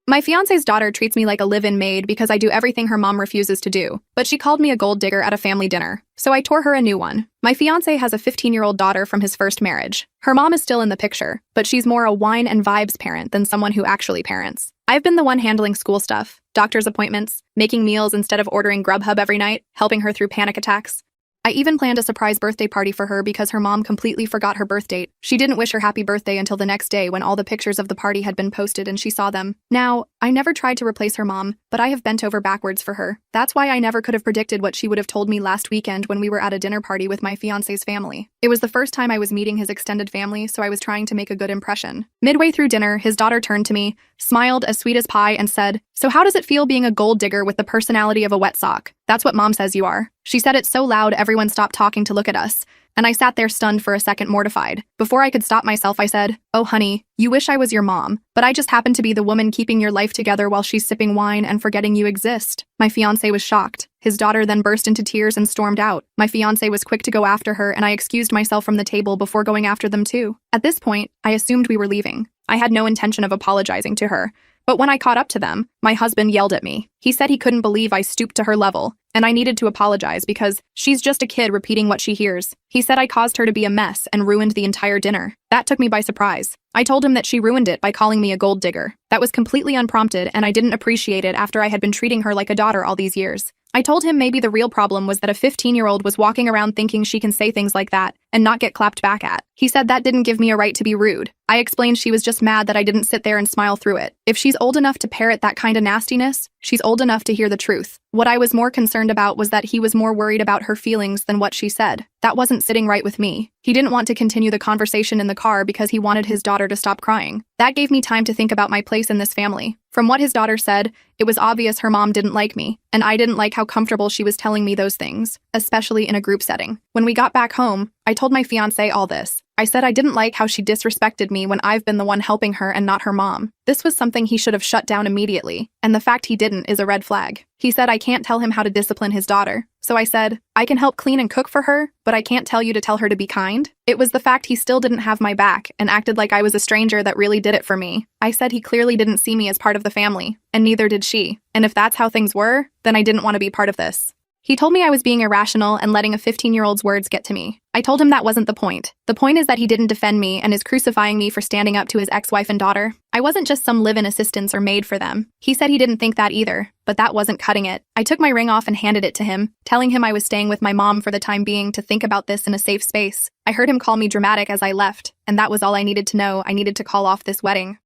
My fiance's daughter treats me like a live-in maid because I do everything her mom refuses to do, but she called me a gold digger at a family dinner, so I tore her a new one. My fiance has a 15-year-old daughter from his first marriage. Her mom is still in the picture, but she's more a wine and vibes parent than someone who actually parents. I've been the one handling school stuff, doctor's appointments, making meals instead of ordering Grubhub every night, helping her through panic attacks. I even planned a surprise birthday party for her because her mom completely forgot her birth date. She didn't wish her happy birthday until the next day when all the pictures of the party had been posted and she saw them. Now, I never tried to replace her mom, but I have bent over backwards for her. That's why I never could have predicted what she would have told me last weekend when we were at a dinner party with my fiance's family. It was the first time I was meeting his extended family, so I was trying to make a good impression. Midway through dinner, his daughter turned to me, smiled as sweet as pie, and said, "So how does it feel being a gold digger with the personality of a wet sock? That's what mom says you are." She said it so loud everyone stopped talking to look at us, and I sat there stunned for a second, mortified. Before I could stop myself, I said, "Oh honey, you wish I was your mom, but I just happen to be the woman keeping your life together while she's sipping wine and forgetting you exist." My fiancé was shocked. His daughter then burst into tears and stormed out. My fiancé was quick to go after her, and I excused myself from the table before going after them too. At this point, I assumed we were leaving. I had no intention of apologizing to her. But when I caught up to them, my husband yelled at me. He said he couldn't believe I stooped to her level, and I needed to apologize because she's just a kid repeating what she hears. He said I caused her to be a mess and ruined the entire dinner. That took me by surprise. I told him that she ruined it by calling me a gold digger. That was completely unprompted, and I didn't appreciate it after I had been treating her like a daughter all these years. I told him maybe the real problem was that a 15-year-old was walking around thinking she can say things like that and not get clapped back at. He said that didn't give me a right to be rude. I explained she was just mad that I didn't sit there and smile through it. If she's old enough to parrot that kind of nastiness, she's old enough to hear the truth. What I was more concerned about was that he was more worried about her feelings than what she said. That wasn't sitting right with me. He didn't want to continue the conversation in the car because he wanted his daughter to stop crying. That gave me time to think about my place in this family. From what his daughter said, it was obvious her mom didn't like me, and I didn't like how comfortable she was telling me those things, especially in a group setting. When we got back home, I told my fiancé all this. I said I didn't like how she disrespected me when I've been the one helping her and not her mom. This was something he should have shut down immediately, and the fact he didn't is a red flag. He said I can't tell him how to discipline his daughter. So I said, I can help clean and cook for her, but I can't tell you to tell her to be kind. It was the fact he still didn't have my back and acted like I was a stranger that really did it for me. I said he clearly didn't see me as part of the family, and neither did she. And if that's how things were, then I didn't want to be part of this. He told me I was being irrational and letting a 15-year-old's words get to me. I told him that wasn't the point. The point is that he didn't defend me and is crucifying me for standing up to his ex-wife and daughter. I wasn't just some live-in assistance or maid for them. He said he didn't think that either, but that wasn't cutting it. I took my ring off and handed it to him, telling him I was staying with my mom for the time being to think about this in a safe space. I heard him call me dramatic as I left, and that was all I needed to know. I needed to call off this wedding.